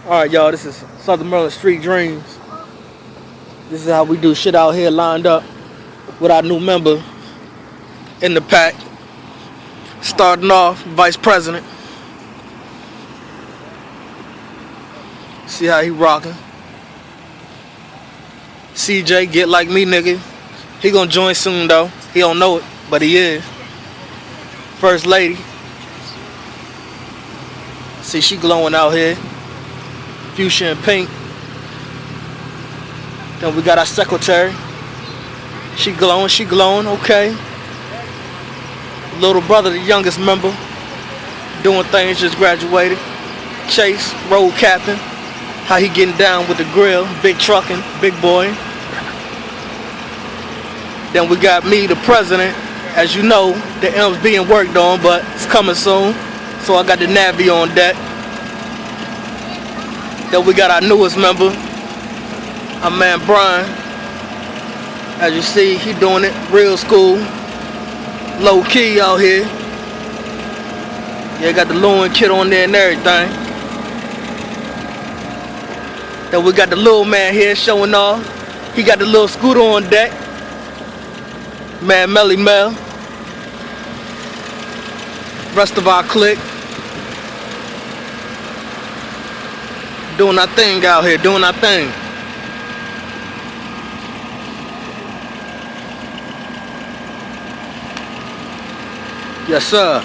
Alright, y'all, this is Southern Maryland Street Dreams. This is how we do shit out here, lined up with our new member in the pack. Starting off, Vice President. See how he rocking. CJ, get like me, nigga. He gonna join soon, though. He don't know it, but he is. First Lady. See, she glowing out here. Fuchsia and pink. Then we got our secretary. She glowing, okay. Little brother, the youngest member, doing things, just graduated. Chase, road captain. How he getting down with the grill, big trucking, big boy. Then we got me, the president. As you know, the M's being worked on, but it's coming soon. So I got the Navy on deck. Then we got our newest member, our man Brian. As you see, he doing it real school, low key out here. Yeah, got the Lewin kit on there and everything. Then we got the little man here showing off. He got the little scooter on deck. Man, Melly Mel. Rest of our clique. Doing our thing out here, doing our thing. Yes, sir.